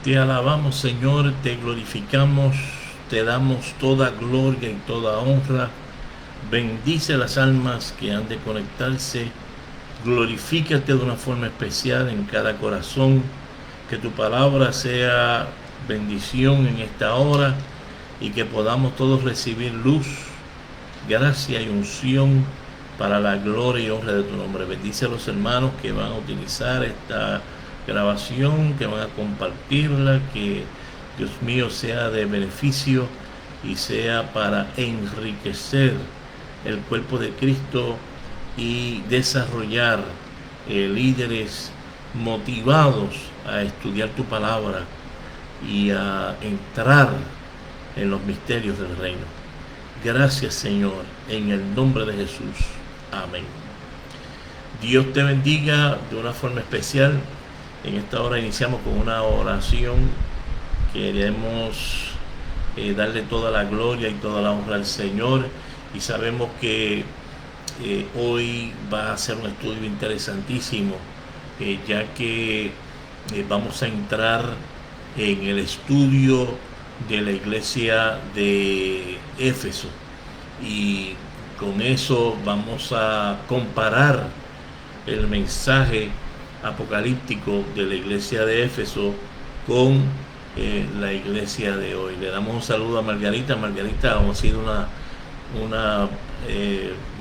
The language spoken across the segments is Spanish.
Te alabamos, Señor, te glorificamos, te damos toda gloria y toda honra. Bendice las almas que han de conectarse. Glorifícate de una forma especial en cada corazón. Que tu palabra sea bendición en esta hora y que podamos todos recibir luz, gracia y unción para la gloria y honra de tu nombre. Bendice a los hermanos que van a utilizar esta grabación, que van a compartirla, que Dios mío sea de beneficio y sea para enriquecer el cuerpo de Cristo y desarrollar líderes motivados a estudiar tu palabra y a entrar en los misterios del reino. Gracias, Señor, en el nombre de Jesús. Amén. Dios te bendiga de una forma especial. En esta hora iniciamos con una oración. Queremos darle toda la gloria y toda la honra al Señor, y sabemos que hoy va a ser un estudio interesantísimo, ya que vamos a entrar en el estudio de la iglesia de Éfeso, y con eso vamos a comparar el mensaje apocalíptico de la iglesia de Éfeso con la iglesia de hoy. Le damos un saludo a Margarita. Margarita ha sido una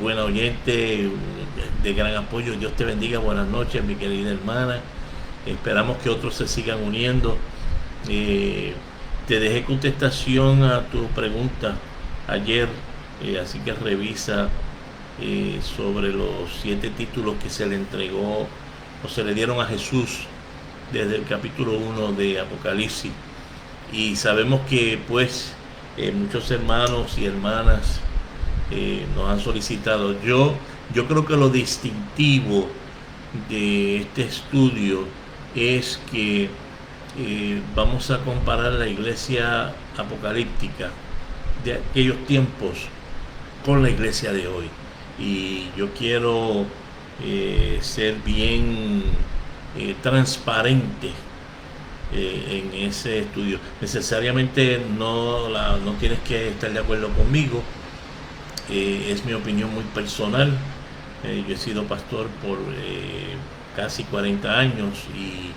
buena oyente, de gran apoyo. Dios te bendiga. Buenas noches, mi querida hermana. Esperamos que otros se sigan uniendo. Te dejé contestación a tu pregunta ayer, así que revisa sobre los 7 títulos que se le entregó o se le dieron a Jesús desde el capítulo 1 de Apocalipsis. Y sabemos que pues muchos hermanos y hermanas nos han solicitado. Yo creo que lo distintivo de este estudio es que vamos a comparar la iglesia apocalíptica de aquellos tiempos con la iglesia de hoy. Y yo quiero ser bien transparente en ese estudio. Necesariamente no tienes que estar de acuerdo conmigo. Es mi opinión muy personal. Yo he sido pastor por casi 40 años, y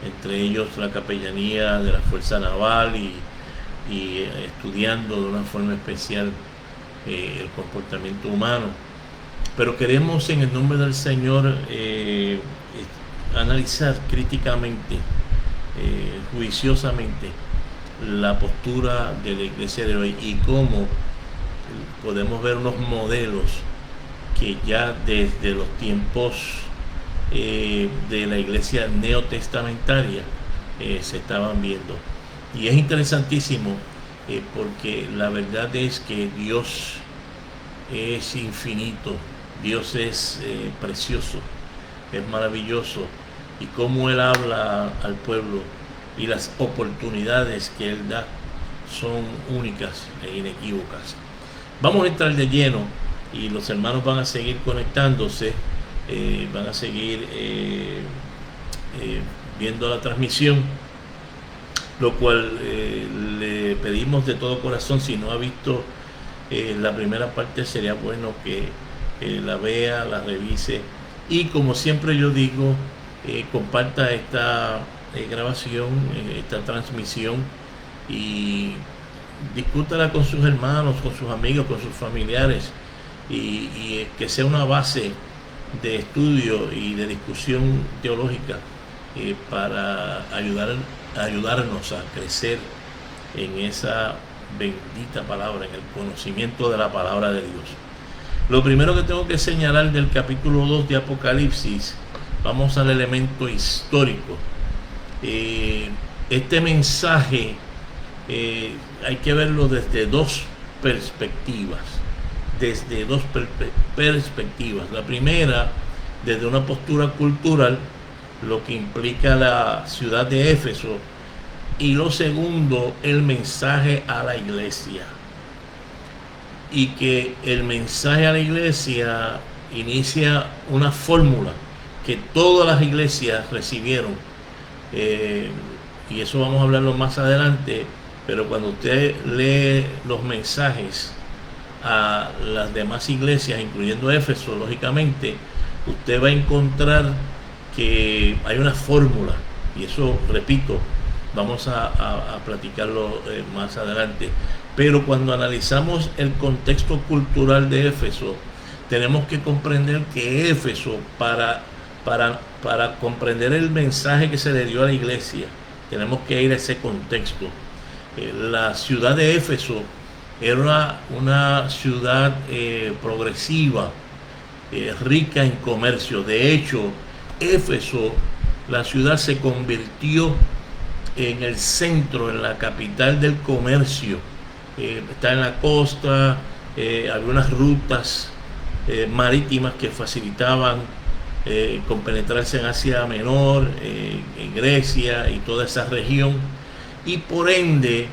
entre ellos la capellanía de la Fuerza Naval, y estudiando de una forma especial el comportamiento humano. Pero queremos, en el nombre del Señor, analizar críticamente, juiciosamente, la postura de la iglesia de hoy, y cómo podemos ver unos modelos que ya desde los tiempos de la iglesia neotestamentaria se estaban viendo. Y es interesantísimo porque la verdad es que Dios es infinito, Dios es precioso, es maravilloso, y cómo Él habla al pueblo y las oportunidades que Él da son únicas e inequívocas. Vamos a entrar de lleno, y los hermanos van a seguir conectándose, van a seguir viendo la transmisión, lo cual le pedimos de todo corazón. Si no ha visto la primera parte, sería bueno que la vea, la revise, y como siempre yo digo, comparta esta grabación, esta transmisión, y discútala con sus hermanos, con sus amigos, con sus familiares, y que sea una base de estudio y de discusión teológica para ayudarnos a crecer en esa bendita palabra, en el conocimiento de la palabra de Dios. Lo primero que tengo que señalar del capítulo 2 de Apocalipsis, vamos al elemento histórico. Este mensaje hay que verlo desde dos perspectivas. La primera, desde una postura cultural, lo que implica la ciudad de Éfeso, y lo segundo, el mensaje a la iglesia. Y que el mensaje a la iglesia inicia una fórmula que todas las iglesias recibieron y eso vamos a hablarlo más adelante, pero cuando usted lee los mensajes a las demás iglesias, incluyendo Éfeso, lógicamente, usted va a encontrar que hay una fórmula, y eso, repito, vamos a platicarlo más adelante. Pero cuando analizamos el contexto cultural de Éfeso, tenemos que comprender que Éfeso, para comprender el mensaje que se le dio a la iglesia, tenemos que ir a ese contexto. La ciudad de Éfeso era una ciudad progresiva, rica en comercio. De hecho, Éfeso, la ciudad, se convirtió en el centro, en la capital del comercio. Está en la costa, había unas rutas marítimas que facilitaban compenetrarse en Asia Menor, en Grecia y toda esa región, y por ende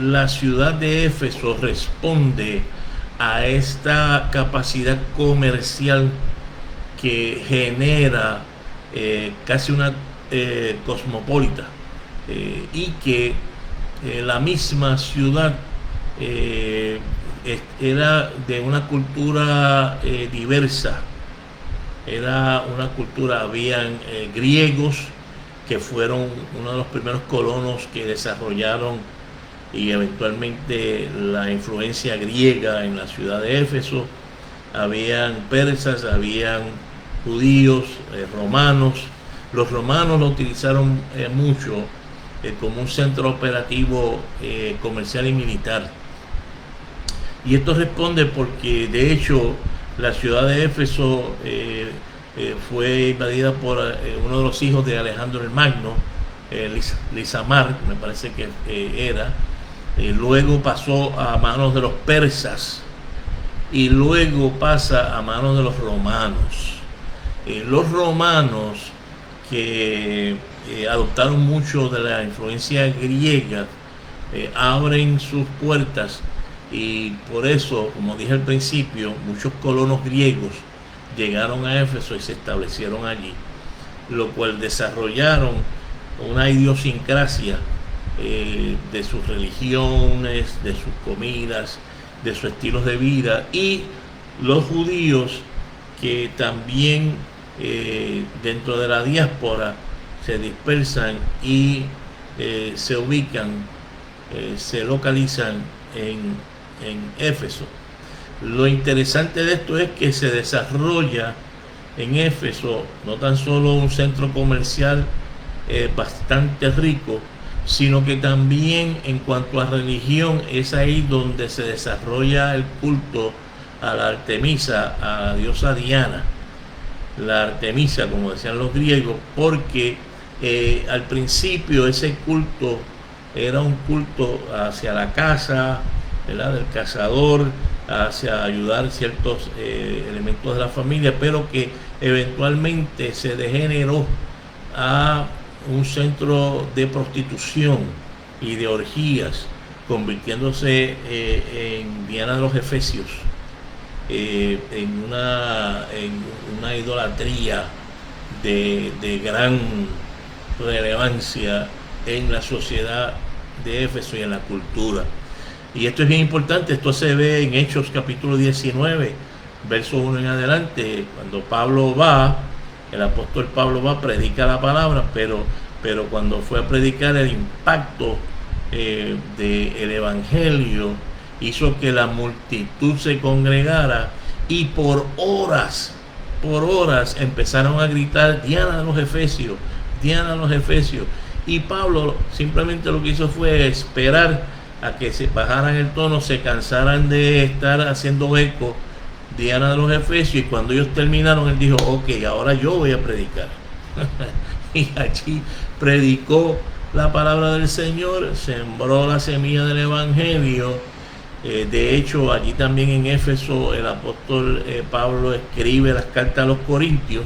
la ciudad de Éfeso responde a esta capacidad comercial que genera casi una cosmopolita, y que la misma ciudad era de una cultura diversa. Era una cultura, habían griegos que fueron uno de los primeros colonos que desarrollaron, y eventualmente la influencia griega en la ciudad de Éfeso. Habían persas, habían judíos, romanos. Los romanos lo utilizaron mucho como un centro operativo comercial y militar. Y esto responde porque, de hecho, la ciudad de Éfeso fue invadida por uno de los hijos de Alejandro el Magno, Lisamar, me parece que era. Luego pasó a manos de los persas y luego pasa a manos de los romanos. Los romanos, que adoptaron mucho de la influencia griega, abren sus puertas, y por eso, como dije al principio, muchos colonos griegos llegaron a Éfeso y se establecieron allí, lo cual desarrollaron una idiosincrasia de sus religiones, de sus comidas, de sus estilos de vida. Y los judíos, que también dentro de la diáspora se dispersan y se ubican, se localizan en Éfeso. Lo interesante de esto es que se desarrolla en Éfeso no tan solo un centro comercial bastante rico, sino que también, en cuanto a religión, es ahí donde se desarrolla el culto a la Artemisa, a la diosa Diana, la Artemisa, como decían los griegos, porque al principio ese culto era un culto hacia la caza, ¿verdad?, del cazador, hacia ayudar ciertos elementos de la familia, pero que eventualmente se degeneró a un centro de prostitución y de orgías, convirtiéndose en Diana de los Efesios, en una idolatría de gran relevancia en la sociedad de Éfeso y en la cultura. Y esto es bien importante. Esto se ve en Hechos capítulo 19, verso 1 en adelante, cuando Pablo va, el apóstol Pablo va, predica la palabra, pero cuando fue a predicar, el impacto del evangelio hizo que la multitud se congregara, y por horas empezaron a gritar: Diana de los Efesios, Diana de los Efesios. Y Pablo simplemente lo que hizo fue esperar a que se bajaran el tono, se cansaran de estar haciendo eco Diana de los Efesios, y cuando ellos terminaron, él dijo: ok, ahora yo voy a predicar. Y allí predicó la palabra del Señor, sembró la semilla del evangelio. De hecho, allí también en Éfeso el apóstol Pablo escribe las cartas a los Corintios,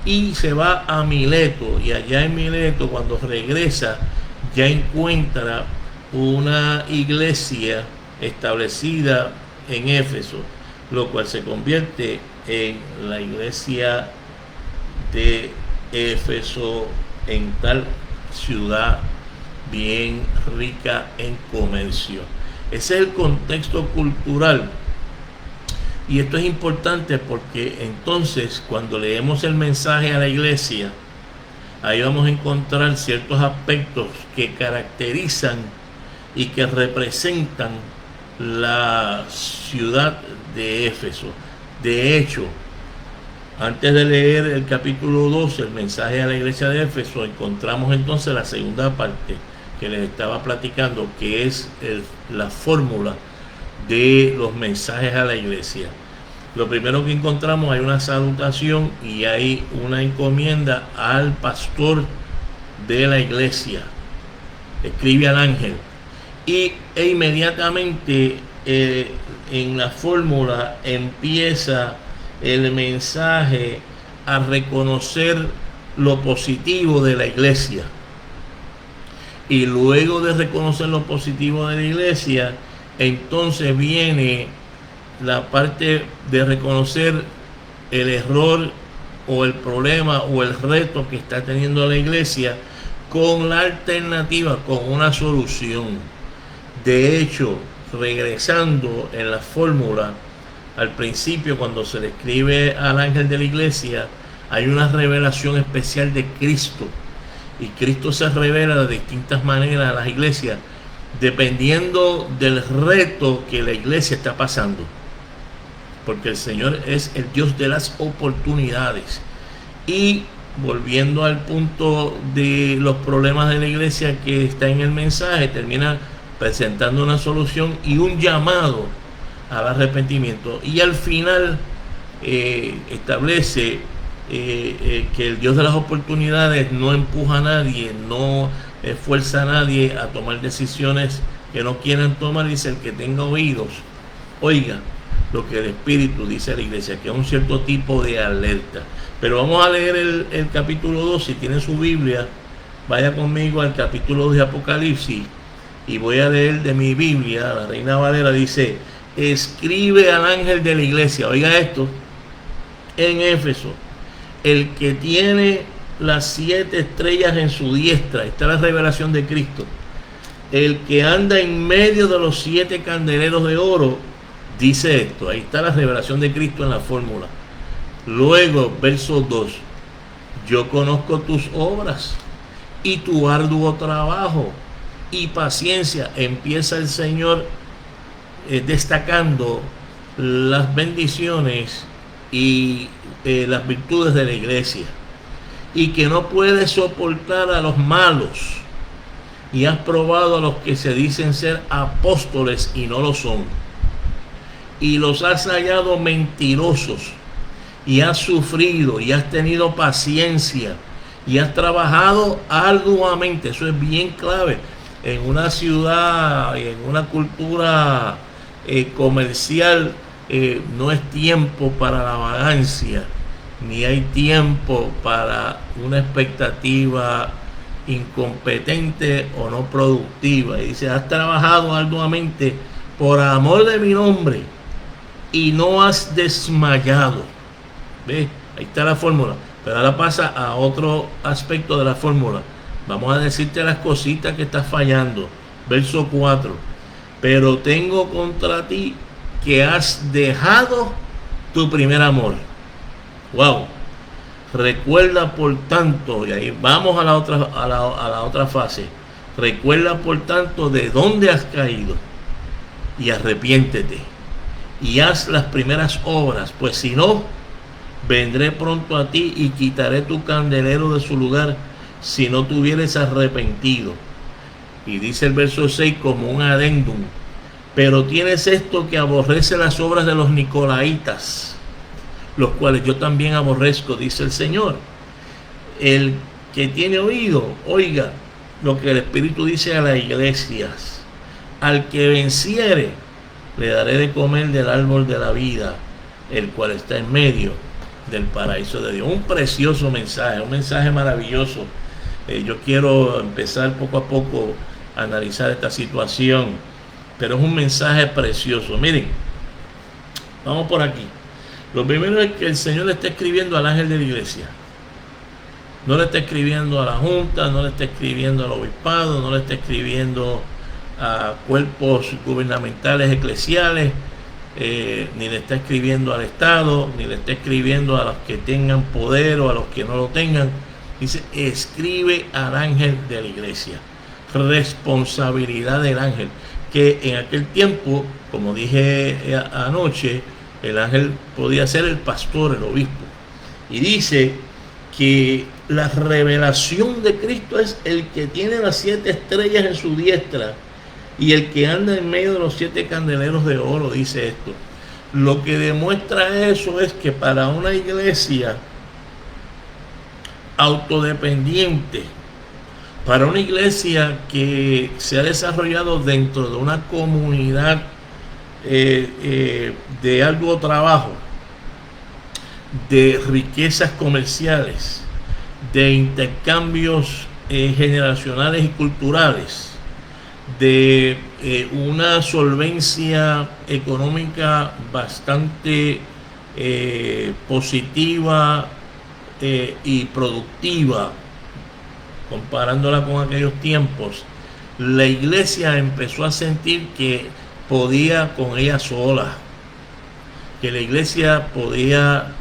y se va a Mileto, y allá en Mileto, cuando regresa, ya encuentra una iglesia establecida en Éfeso, lo cual se convierte en la iglesia de Éfeso, en tal ciudad bien rica en comercio. Ese es el contexto cultural. Y esto es importante porque entonces cuando leemos el mensaje a la iglesia, ahí vamos a encontrar ciertos aspectos que caracterizan y que representan la ciudad de Éfeso. De hecho, antes de leer el capítulo 12, el mensaje a la iglesia de Éfeso, encontramos entonces la segunda parte que les estaba platicando, que es la fórmula de los mensajes a la iglesia. Lo primero que encontramos, hay una salutación y hay una encomienda al pastor de la iglesia. Escribe al ángel. E inmediatamente en la fórmula empieza el mensaje a reconocer lo positivo de la iglesia. Y luego de reconocer lo positivo de la iglesia, entonces viene la parte de reconocer el error o el problema o el reto que está teniendo la iglesia, con la alternativa, con una solución. De hecho, regresando en la fórmula, al principio cuando se le escribe al ángel de la iglesia, hay una revelación especial de Cristo. Y Cristo se revela de distintas maneras a las iglesias, dependiendo del reto que la iglesia está pasando. Porque el Señor es el Dios de las oportunidades. Y volviendo al punto de los problemas de la iglesia que está en el mensaje, termina presentando una solución y un llamado al arrepentimiento. Y al final establece que el Dios de las oportunidades no empuja a nadie, no fuerza a nadie a tomar decisiones que no quieran tomar. Dice: el que tenga oídos, oiga lo que el Espíritu dice a la iglesia, que es un cierto tipo de alerta. Pero vamos a leer el capítulo 2. Si tiene su Biblia, vaya conmigo al capítulo 2 de Apocalipsis, y voy a leer de mi Biblia, la Reina Valera. Dice: escribe al ángel de la iglesia, oiga esto, en Éfeso, el que tiene las 7 estrellas en su diestra. Está la revelación de Cristo. El que anda en medio de los 7 candeleros de oro, dice esto. Ahí está la revelación de Cristo en la fórmula. Luego, verso 2: yo conozco tus obras y tu arduo trabajo y paciencia. Empieza el Señor destacando las bendiciones y las virtudes de la iglesia, y que no puedes soportar a los malos, y has probado a los que se dicen ser apóstoles y no lo son, y los has hallado mentirosos, y has sufrido y has tenido paciencia y has trabajado arduamente. Eso es bien clave en una ciudad, en una cultura comercial. No es tiempo para la vagancia, ni hay tiempo para una expectativa incompetente o no productiva. Y dice: has trabajado arduamente por amor de mi nombre y no has desmayado. ¿Ves? Ahí está la fórmula. Pero ahora pasa a otro aspecto de la fórmula. Vamos a decirte las cositas que estás fallando. Verso 4: pero tengo contra ti que has dejado tu primer amor. Wow. Recuerda por tanto, y ahí vamos a la otra fase. Recuerda por tanto de dónde has caído y arrepiéntete y haz las primeras obras, pues si no, vendré pronto a ti y quitaré tu candelero de su lugar si no te hubieres arrepentido. Y dice el verso 6 como un adendum: pero tienes esto, que aborrece las obras de los nicolaitas, los cuales yo también aborrezco, dice el Señor. El que tiene oído, oiga lo que el Espíritu dice a las iglesias. Al que venciere, le daré de comer del árbol de la vida, el cual está en medio del paraíso de Dios. Un precioso mensaje, un mensaje maravilloso. Yo quiero empezar poco a poco a analizar esta situación, pero es un mensaje precioso. Miren, vamos por aquí. Lo primero es que el Señor le está escribiendo al ángel de la iglesia. No le está escribiendo a la Junta, no le está escribiendo al obispado, no le está escribiendo a cuerpos gubernamentales eclesiales, ni le está escribiendo al Estado, ni le está escribiendo a los que tengan poder o a los que no lo tengan. Dice, escribe al ángel de la iglesia. Responsabilidad del ángel, que en aquel tiempo, como dije anoche, el ángel podía ser el pastor, el obispo. Y dice que la revelación de Cristo es el que tiene las 7 estrellas en su diestra y el que anda en medio de los 7 candeleros de oro, dice esto. Lo que demuestra eso es que para una iglesia autodependiente, para una iglesia que se ha desarrollado dentro de una comunidad de arduo trabajo, de riquezas comerciales, de intercambios generacionales y culturales, de una solvencia económica bastante positiva y productiva, comparándola con aquellos tiempos, la iglesia empezó a sentir que podía con ella sola, que la iglesia podía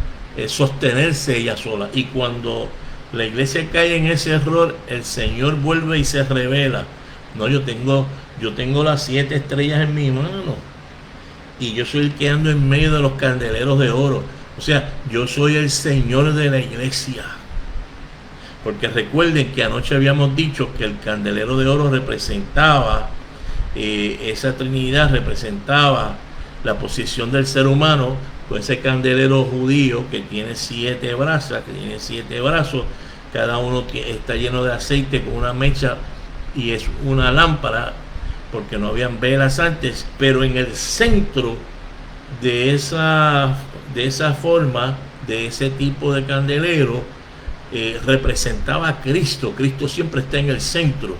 sostenerse ella sola. Y cuando la iglesia cae en ese error, el Señor vuelve y se revela. No, yo tengo las 7 estrellas en mi mano y yo soy el que ando en medio de los candeleros de oro. O sea, yo soy el Señor de la iglesia. Porque recuerden que anoche habíamos dicho que el candelero de oro representaba, esa Trinidad representaba la posición del ser humano, con ese candelero judío que tiene 7 brasas, que tiene 7 brazos, cada uno está lleno de aceite con una mecha y es una lámpara, porque no habían velas antes, pero en el centro de esa forma, de ese tipo de candelero, representaba a Cristo. Cristo siempre está en el centro,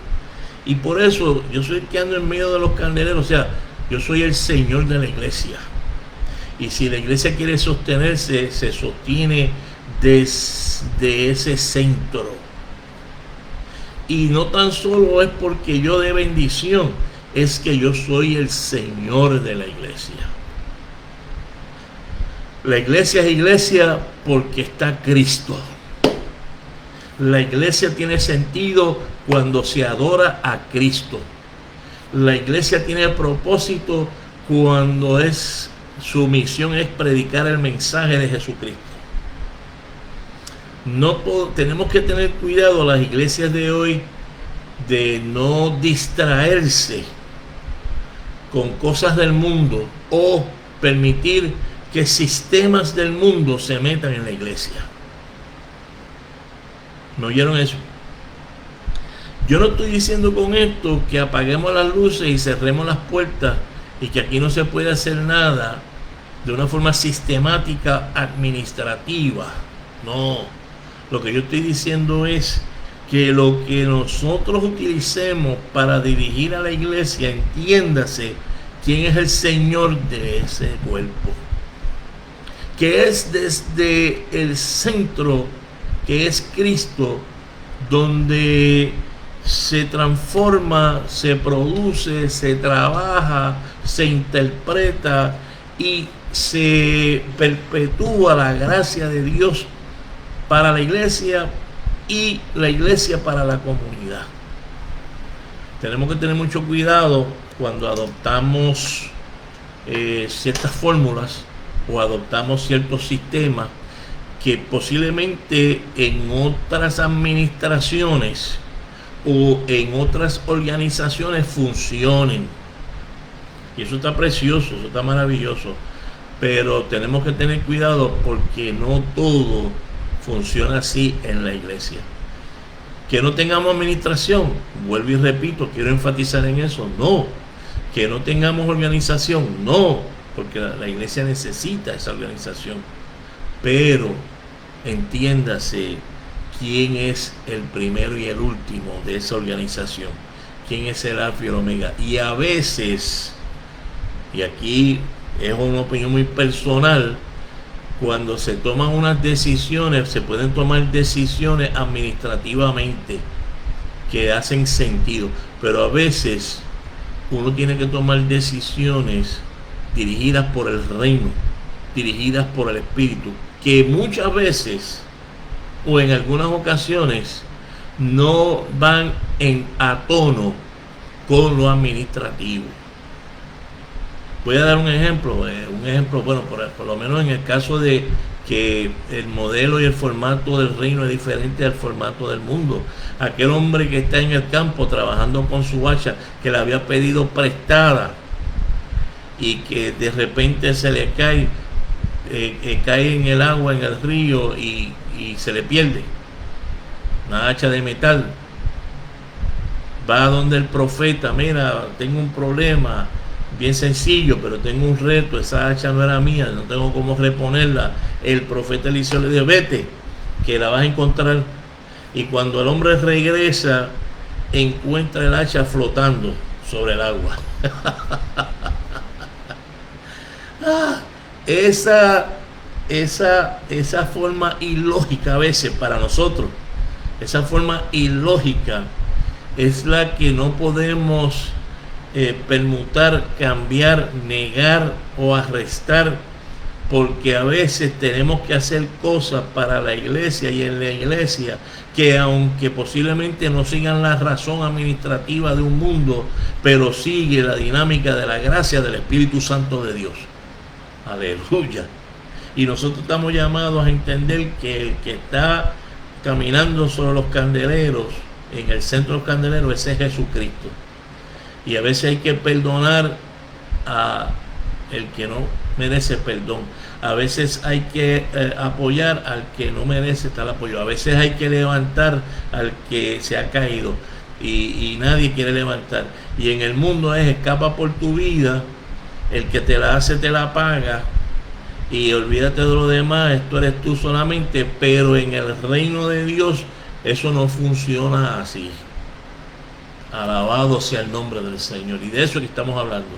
y por eso yo soy el que ando en medio de los candeleros. O sea, yo soy el Señor de la iglesia, y si la iglesia quiere sostenerse, se sostiene desde ese centro. Y no tan solo es porque yo dé bendición, es que yo soy el Señor de la iglesia. La iglesia es iglesia porque está Cristo. La iglesia tiene sentido cuando se adora a Cristo. La iglesia tiene propósito cuando su misión es predicar el mensaje de Jesucristo. Tenemos que tener cuidado, las iglesias de hoy, de no distraerse con cosas del mundo o permitir que sistemas del mundo se metan en la iglesia. ¿No oyeron eso? Yo no estoy diciendo con esto que apaguemos las luces y cerremos las puertas y que aquí no se puede hacer nada de una forma sistemática, administrativa. No. Lo que yo estoy diciendo es que lo que nosotros utilicemos para dirigir a la iglesia, entiéndase quién es el Señor de ese cuerpo, que es desde el centro, que es Cristo, donde se transforma, se produce, se trabaja, se interpreta y se perpetúa la gracia de Dios para la iglesia y la iglesia para la comunidad. Tenemos que tener mucho cuidado cuando adoptamos ciertas fórmulas o adoptamos ciertos sistemas que posiblemente en otras administraciones o en otras organizaciones funcionen. Y eso está precioso, eso está maravilloso. Pero tenemos que tener cuidado porque no todo funciona así en la iglesia. Que no tengamos administración, vuelvo y repito, quiero enfatizar en eso, no. Que no tengamos organización, no, porque la iglesia necesita esa organización. Pero entiéndase quién es el primero y el último de esa organización, quién es el alfa y el omega. Y a veces, y aquí es una opinión muy personal, cuando se toman unas decisiones, se pueden tomar decisiones administrativamente que hacen sentido, pero a veces uno tiene que tomar decisiones dirigidas por el reino, dirigidas por el Espíritu, que muchas veces o en algunas ocasiones no van a tono con lo administrativo. Voy a dar un ejemplo, bueno, por lo menos en el caso de que el modelo y el formato del reino es diferente al formato del mundo. Aquel hombre que está en el campo trabajando con su hacha, que la había pedido prestada y que de repente se le cae en el agua, en el río y se le pierde, una hacha de metal, va a donde el profeta: mira, tengo un problema bien sencillo, pero tengo un reto, esa hacha no era mía, no tengo cómo reponerla. El profeta Eliseo le dijo: vete, que la vas a encontrar. Y cuando el hombre regresa, encuentra el hacha flotando sobre el agua. Esa forma ilógica a veces para nosotros, esa forma ilógica es la que no podemos permutar, cambiar, negar o arrestar, porque a veces tenemos que hacer cosas para la iglesia y en la iglesia que, aunque posiblemente no sigan la razón administrativa de un mundo, pero sigue la dinámica de la gracia del Espíritu Santo de Dios. Aleluya. Y nosotros estamos llamados a entender que el que está caminando sobre los candeleros, en el centro de los candeleros, ese es Jesucristo. Y a veces hay que perdonar a el que no merece perdón. A veces hay que apoyar al que no merece tal apoyo. A veces hay que levantar al que se ha caído y nadie quiere levantar. Y en el mundo es: escapa por tu vida, el que te la hace te la paga, y olvídate de lo demás, esto eres tú solamente. Pero en el reino de Dios eso no funciona así. Alabado sea el nombre del Señor. Y de eso que estamos hablando.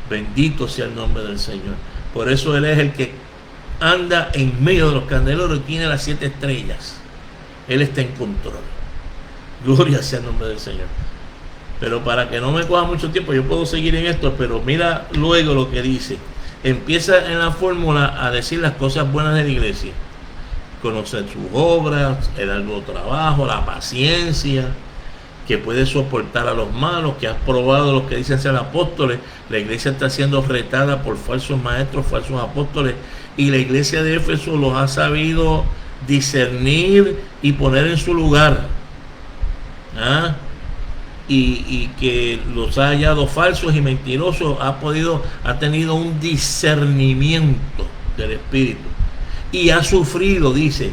Bendito sea el nombre del Señor. Por eso Él es el que anda en medio de los candeleros y tiene las 7 estrellas. Él está en control. Gloria sea el nombre del Señor. Pero para que no me coja mucho tiempo, yo puedo seguir en esto, pero mira luego lo que dice. Empieza en la fórmula a decir las cosas buenas de la iglesia. Conocer sus obras, el arduo trabajo, la paciencia, que puede soportar a los malos, que has probado los que dicen ser apóstoles. La iglesia está siendo retada por falsos maestros, falsos apóstoles, y la iglesia de Éfeso los ha sabido discernir y poner en su lugar. Y que los ha hallado falsos y mentirosos, ha tenido un discernimiento del Espíritu y ha sufrido, dice,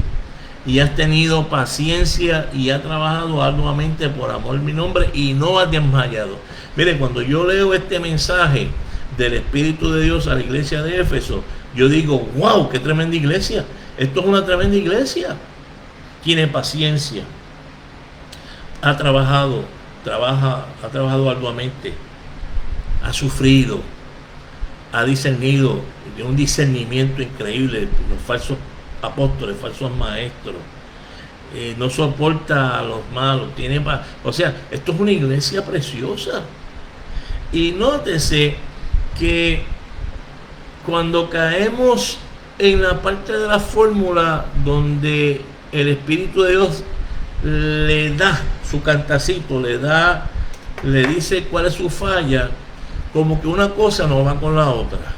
y has tenido paciencia y ha trabajado arduamente por amor a mi nombre y no has desmayado. Mire, cuando yo leo este mensaje del Espíritu de Dios a la iglesia de Éfeso, yo digo: wow, qué tremenda iglesia. Esto es una tremenda iglesia. Tiene paciencia, ha trabajado arduamente, ha sufrido, ha discernido, tiene un discernimiento increíble. Los falsos apóstoles, falsos maestros, no soporta a los malos, o sea, esto es una iglesia preciosa. Y nótese que cuando caemos en la parte de la fórmula donde el Espíritu de Dios le da su cantacito, le dice cuál es su falla, como que una cosa no va con la otra.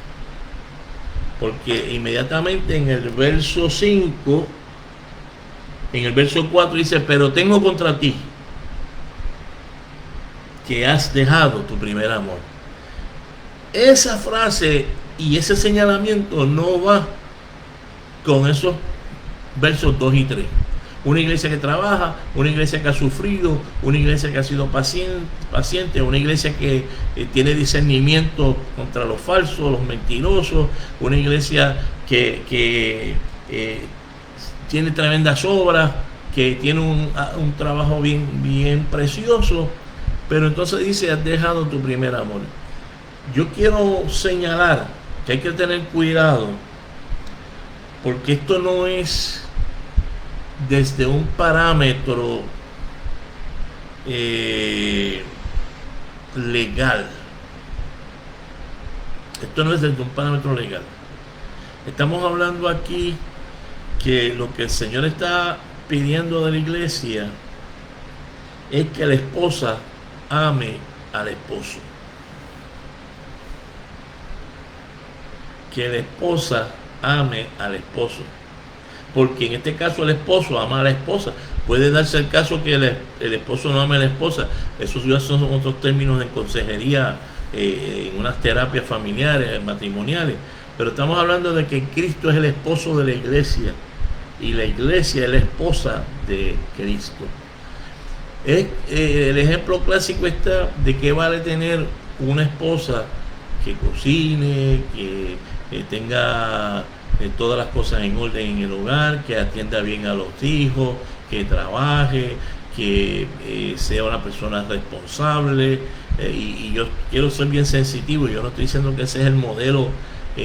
Porque inmediatamente en el verso 5, en el verso 4 dice: pero tengo contra ti que has dejado tu primer amor. Esa frase y ese señalamiento no va con esos versos 2 y 3. Una iglesia que trabaja, una iglesia que ha sufrido, una iglesia que ha sido paciente, una iglesia que tiene discernimiento contra los falsos, los mentirosos, una iglesia que tiene tremendas obras, que tiene un trabajo bien precioso, pero entonces dice: has dejado tu primer amor. Yo quiero señalar que hay que tener cuidado, porque esto no es desde un parámetro legal. Esto no es desde un parámetro legal. Estamos hablando aquí que lo que el Señor está pidiendo de la iglesia es que la esposa ame al esposo. Que la esposa ame al esposo. Porque en este caso el esposo ama a la esposa. Puede darse el caso que el esposo no ame a la esposa. Esos ya son otros términos en consejería, en unas terapias familiares, matrimoniales. Pero estamos hablando de que Cristo es el esposo de la iglesia y la iglesia es la esposa de Cristo. El ejemplo clásico está de que vale tener una esposa que cocine, que tenga todas las cosas en orden en el hogar, que atienda bien a los hijos, que trabaje, que sea una persona responsable. Y yo quiero ser bien sensitivo. Yo no estoy diciendo que ese es el modelo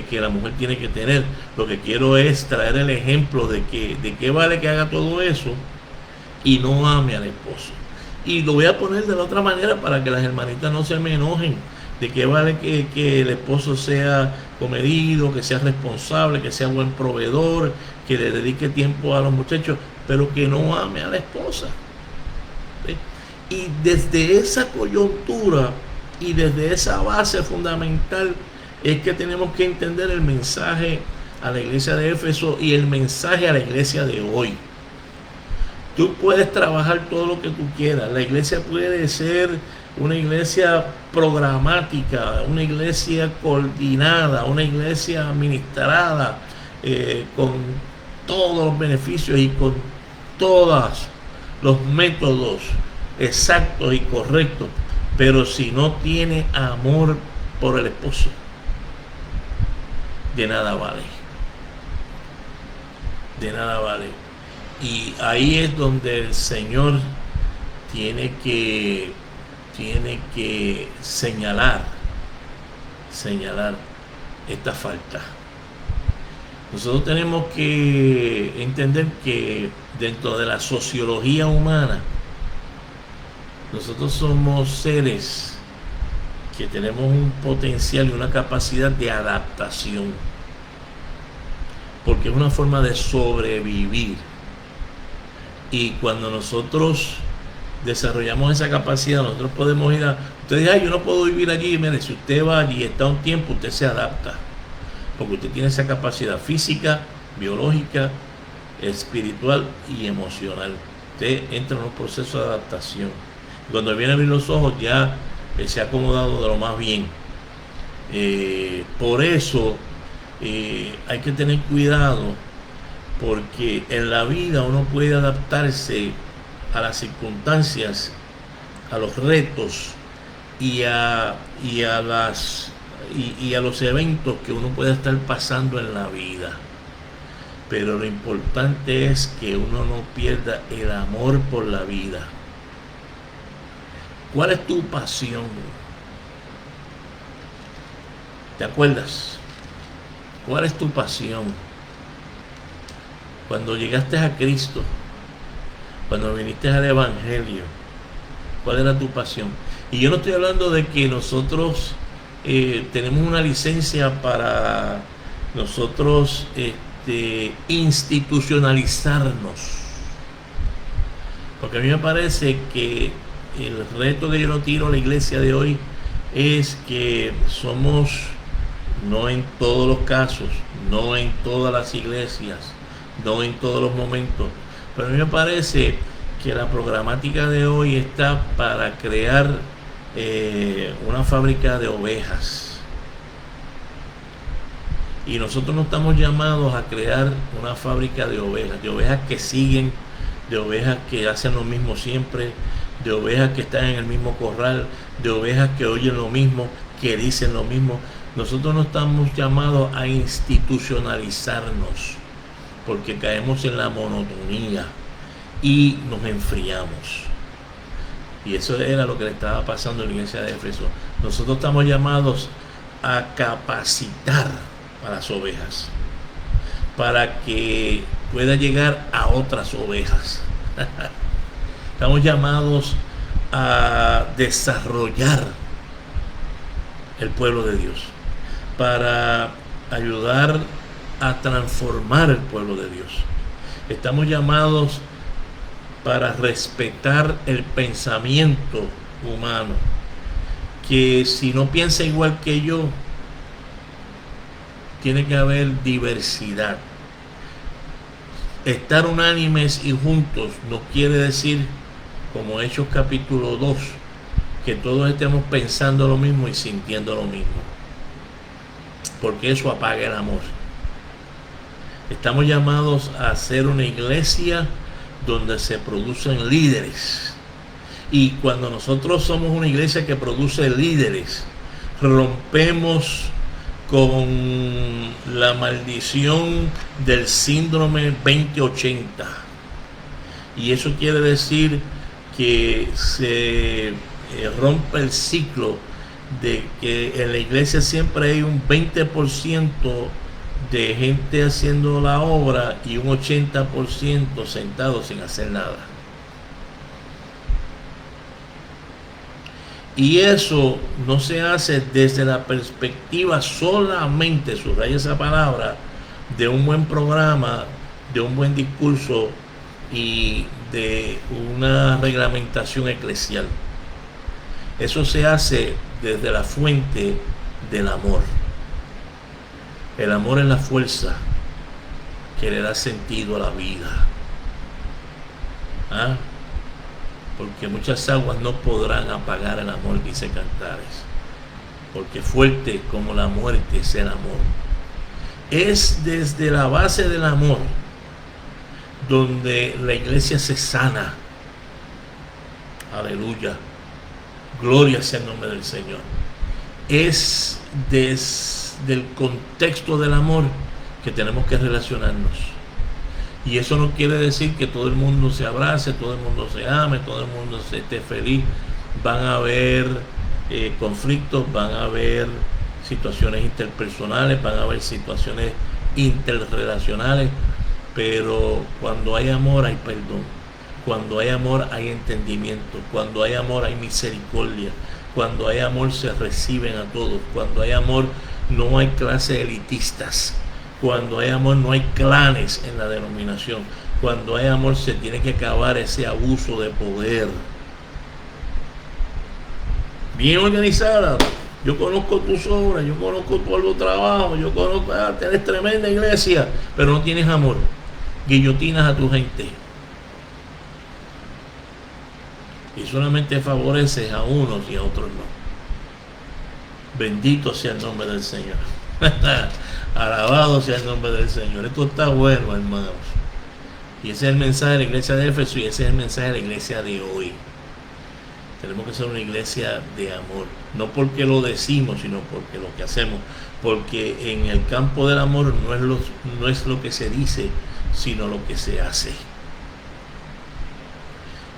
que la mujer tiene que tener. Lo que quiero es traer el ejemplo de qué vale que haga todo eso y no ame al esposo. Y lo voy a poner de la otra manera para que las hermanitas no se me enojen. De qué vale que el esposo sea comedido, que sea responsable, que sea buen proveedor, que le dedique tiempo a los muchachos, pero que no ame a la esposa. ¿Sí? Y desde esa coyuntura y desde esa base fundamental es que tenemos que entender el mensaje a la iglesia de Éfeso y el mensaje a la iglesia de hoy. Tú puedes trabajar todo lo que tú quieras. La iglesia puede ser una iglesia programática, una iglesia coordinada, una iglesia administrada, con todos los beneficios y con todos los métodos exactos y correctos. Pero si no tiene amor por el esposo, de nada vale. De nada vale. Y ahí es donde el Señor tiene que señalar esta falta. Nosotros tenemos que entender que dentro de la sociología humana, nosotros somos seres que tenemos un potencial y una capacidad de adaptación, porque es una forma de sobrevivir. Y cuando nosotros desarrollamos esa capacidad, nosotros podemos ir a... Usted dice, yo no puedo vivir allí. Mire, si usted va allí y está un tiempo, usted se adapta, porque usted tiene esa capacidad física, biológica, espiritual y emocional. Usted entra en un proceso de adaptación. Cuando viene a abrir los ojos, ya se ha acomodado de lo más bien. Por eso hay que tener cuidado, porque en la vida uno puede adaptarse a las circunstancias, a los retos y a los eventos que uno puede estar pasando en la vida. Pero lo importante es que uno no pierda el amor por la vida. ¿Cuál es tu pasión? ¿Te acuerdas? ¿Cuál es tu pasión? Cuando llegaste a Cristo, cuando viniste al Evangelio, ¿cuál era tu pasión? Y yo no estoy hablando de que nosotros tenemos una licencia para nosotros institucionalizarnos, porque a mí me parece que el reto que yo no tiro a la iglesia de hoy es que somos, no en todos los casos, no en todas las iglesias, no en todos los momentos, pero a mí me parece que la programática de hoy está para crear una fábrica de ovejas. Y nosotros no estamos llamados a crear una fábrica de ovejas que siguen, de ovejas que hacen lo mismo siempre, de ovejas que están en el mismo corral, de ovejas que oyen lo mismo, que dicen lo mismo. Nosotros no estamos llamados a institucionalizarnos, porque caemos en la monotonía y nos enfriamos. Y eso era lo que le estaba pasando en la iglesia de Éfeso. Nosotros estamos llamados a capacitar a las ovejas para que pueda llegar a otras ovejas. Estamos llamados a desarrollar el pueblo de Dios, para ayudar a transformar el pueblo de Dios. Estamos llamados para respetar el pensamiento humano, que si no piensa igual que yo, tiene que haber diversidad. Estar unánimes y juntos no quiere decir, como Hechos capítulo 2, que todos estemos pensando lo mismo y sintiendo lo mismo, porque eso apaga el amor. Estamos llamados a ser una iglesia donde se producen líderes, y cuando nosotros somos una iglesia que produce líderes, rompemos con la maldición del síndrome 2080, y eso quiere decir que se rompe el ciclo de que en la iglesia siempre hay un 20% de gente haciendo la obra y un 80% sentado sin hacer nada. Y eso no se hace desde la perspectiva solamente, subraya esa palabra, de un buen programa, de un buen discurso y de una reglamentación eclesial. Eso se hace desde la fuente del amor. El amor es la fuerza que le da sentido a la vida. ¿Ah? Porque muchas aguas no podrán apagar el amor, dice Cantares. Porque fuerte como la muerte es el amor. Es desde la base del amor donde la iglesia se sana. Aleluya. Gloria sea el nombre del Señor. Es desde el contexto del amor que tenemos que relacionarnos. Y eso no quiere decir que todo el mundo se abrace, todo el mundo se ame, todo el mundo se esté feliz. Van a haber conflictos, van a haber situaciones interpersonales, van a haber situaciones interrelacionales, pero cuando hay amor hay perdón. Cuando hay amor hay entendimiento, cuando hay amor hay misericordia, cuando hay amor se reciben a todos, cuando hay amor no hay clases elitistas, cuando hay amor no hay clanes en la denominación, cuando hay amor se tiene que acabar ese abuso de poder. Bien organizada, yo conozco tus obras, yo conozco tu trabajo, yo conozco, tienes tremenda iglesia, pero no tienes amor, guillotinas a tu gente. Y solamente favoreces a unos y a otros no. Bendito sea el nombre del Señor. Alabado sea el nombre del Señor. Esto está bueno, hermanos. Y ese es el mensaje de la iglesia de Éfeso y ese es el mensaje de la iglesia de hoy. Tenemos que ser una iglesia de amor. No porque lo decimos, sino porque lo que hacemos. Porque en el campo del amor no es lo que se dice, sino lo que se hace.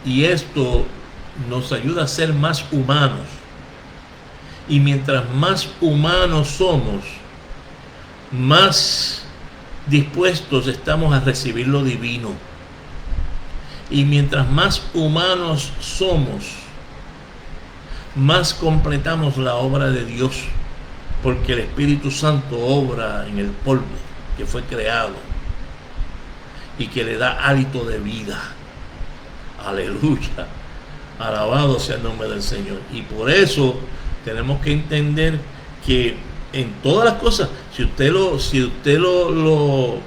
Y esto nos ayuda a ser más humanos. Y mientras más humanos somos, más dispuestos estamos a recibir lo divino. Y mientras más humanos somos, más completamos la obra de Dios, porque el Espíritu Santo obra en el polvo que fue creado y que le da hálito de vida. Aleluya. Alabado sea el nombre del Señor. Y por eso tenemos que entender que en todas las cosas, si usted lo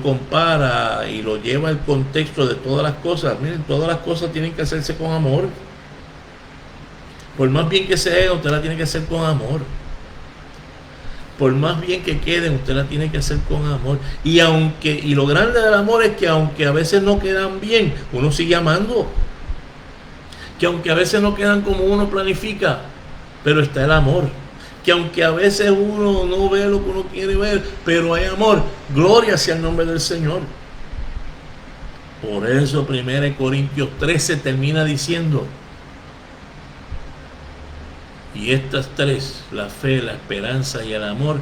compara y lo lleva al contexto de todas las cosas, miren, todas las cosas tienen que hacerse con amor. Por más bien que sea, usted la tiene que hacer con amor. Por más bien que queden, usted la tiene que hacer con amor. Y lo grande del amor es que aunque a veces no quedan bien, uno sigue amando. Que aunque a veces no quedan como uno planifica, pero está el amor. Que aunque a veces uno no ve lo que uno quiere ver, pero hay amor. Gloria sea el nombre del Señor. Por eso 1 Corintios 13 termina diciendo: y estas tres, la fe, la esperanza y el amor,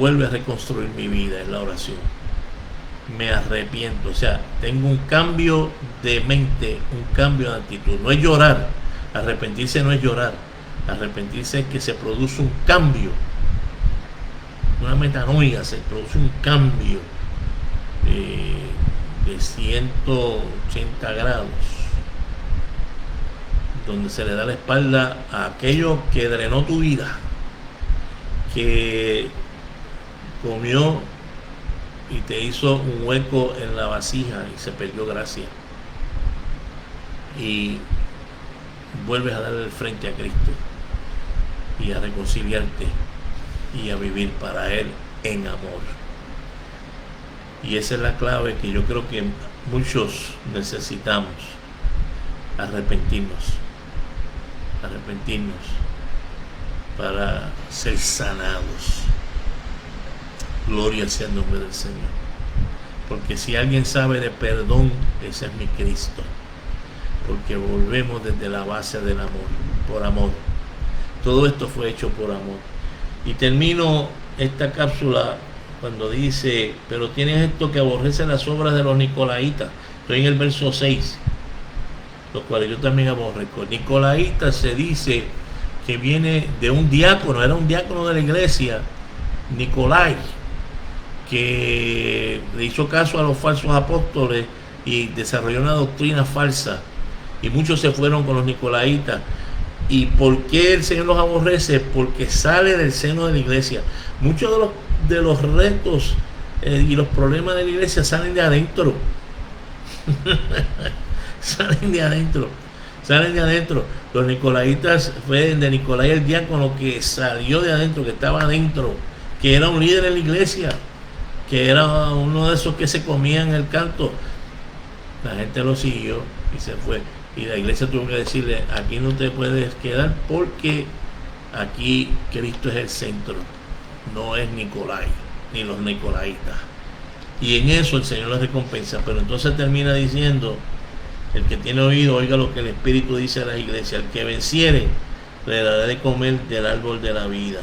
vuelve a reconstruir mi vida, es la oración. Me arrepiento, o sea, tengo un cambio de mente, un cambio de actitud. No es llorar, arrepentirse no es llorar, arrepentirse es que se produce un cambio, una metanoia, se produce un cambio de 180 grados, donde se le da la espalda a aquello que drenó tu vida, que comió y te hizo un hueco en la vasija y se perdió gracia, y vuelves a darle el frente a Cristo y a reconciliarte y a vivir para Él en amor. Y esa es la clave que yo creo que muchos necesitamos: arrepentirnos para ser sanados. Gloria sea el nombre del Señor. Porque si alguien sabe de perdón, ese es mi Cristo. Porque volvemos desde la base del amor, por amor. Todo esto fue hecho por amor. Y termino esta cápsula cuando dice: pero tienes esto, que aborrece las obras de los nicolaitas. Estoy en el verso 6, los cuales yo también aborrezco. Nicolaita se dice que viene de un diácono, era un diácono de la iglesia, Nicolai, que le hizo caso a los falsos apóstoles y desarrolló una doctrina falsa, y muchos se fueron con los nicolaitas. ¿Y por qué el Señor los aborrece? Porque sale del seno de la iglesia. Muchos de los retos y los problemas de la iglesia salen de adentro. salen de adentro. Los nicolaitas, fue de Nicolai el diácono, que salió de adentro, que estaba adentro, que era un líder en la iglesia, que era uno de esos que se comían el canto. La gente lo siguió y se fue, y la iglesia tuvo que decirle: aquí no te puedes quedar, porque aquí Cristo es el centro, no es Nicolai ni los nicolaitas. Y en eso el Señor les recompensa. Pero entonces termina diciendo: el que tiene oído, oiga lo que el Espíritu dice a las iglesias. El que venciere, le dará de comer del árbol de la vida,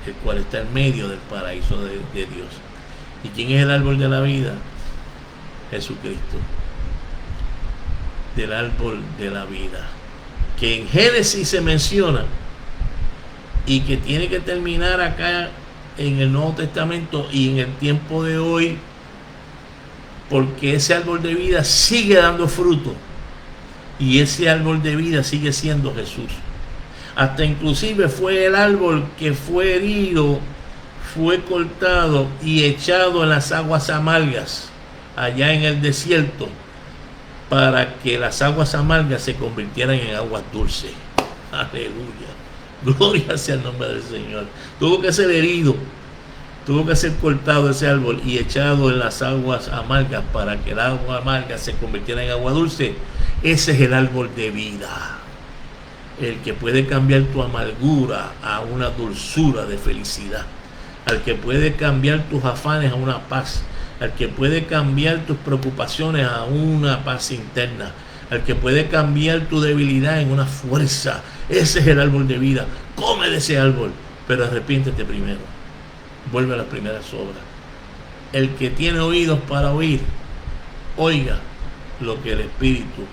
el cual está en medio del paraíso de Dios. ¿Y quién es el árbol de la vida? Jesucristo. Del árbol de la vida, que en Génesis se menciona y que tiene que terminar acá en el Nuevo Testamento y en el tiempo de hoy, porque ese árbol de vida sigue dando fruto, y ese árbol de vida sigue siendo Jesús. Hasta inclusive fue el árbol que fue herido, fue cortado y echado en las aguas amargas allá en el desierto, para que las aguas amargas se convirtieran en aguas dulces. Aleluya. Gloria sea el nombre del Señor. Tuvo que ser herido, tuvo que ser cortado ese árbol y echado en las aguas amargas para que el agua amarga se convirtiera en agua dulce. Ese es el árbol de vida, el que puede cambiar tu amargura a una dulzura de felicidad, al que puede cambiar tus afanes a una paz, al que puede cambiar tus preocupaciones a una paz interna, al que puede cambiar tu debilidad en una fuerza. Ese es el árbol de vida. Come de ese árbol, pero arrepiéntete primero. Vuelve a las primeras obras. El que tiene oídos para oír, oiga lo que el Espíritu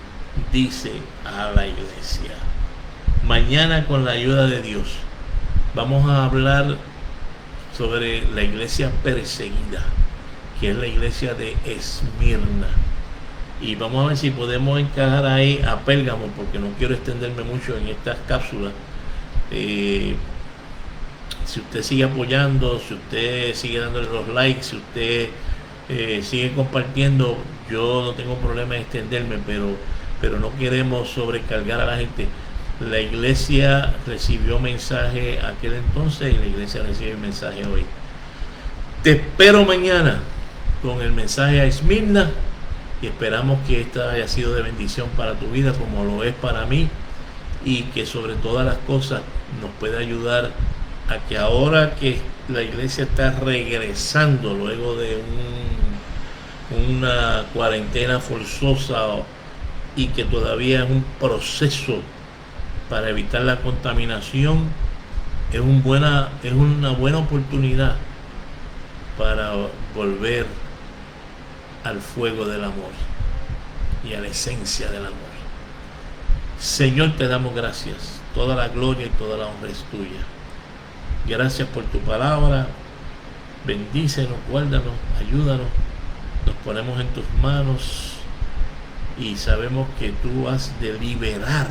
dice a la iglesia. Mañana, con la ayuda de Dios, vamos a hablar sobre la iglesia perseguida, que es la iglesia de Esmirna. Y vamos a ver si podemos encajar ahí a Pérgamo, porque no quiero extenderme mucho en estas cápsulas. Si usted sigue apoyando, si usted sigue dándole los likes, si usted sigue compartiendo, yo no tengo problema en extenderme, pero no queremos sobrecargar a la gente. La iglesia recibió mensaje aquel entonces y la iglesia recibe mensaje hoy. Te espero mañana con el mensaje a Esmirna, y esperamos que esta haya sido de bendición para tu vida como lo es para mí, y que sobre todas las cosas nos pueda ayudar a que ahora que la iglesia está regresando luego de una cuarentena forzosa, y que todavía es un proceso para evitar la contaminación, es una buena oportunidad para volver al fuego del amor y a la esencia del amor. Señor, te damos gracias. Toda la gloria y toda la honra es tuya. Gracias por tu palabra. Bendícenos, guárdanos, ayúdanos. Nos ponemos en tus manos y sabemos que tú has de liberar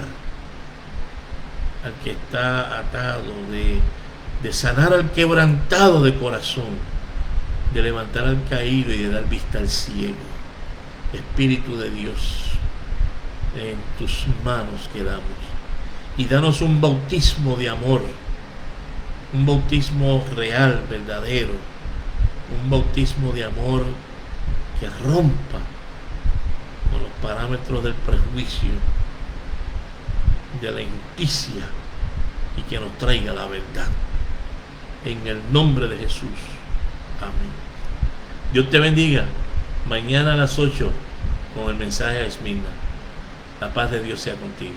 al que está atado, de sanar al quebrantado de corazón, de levantar al caído y de dar vista al ciego. Espíritu de Dios, en tus manos quedamos. Y danos un bautismo de amor, un bautismo real, verdadero, un bautismo de amor que rompa con los parámetros del prejuicio, de la injusticia, y que nos traiga la verdad. En el nombre de Jesús. Amén. Dios te bendiga. Mañana a las 8 con el mensaje a Esmirna. La paz de Dios sea contigo.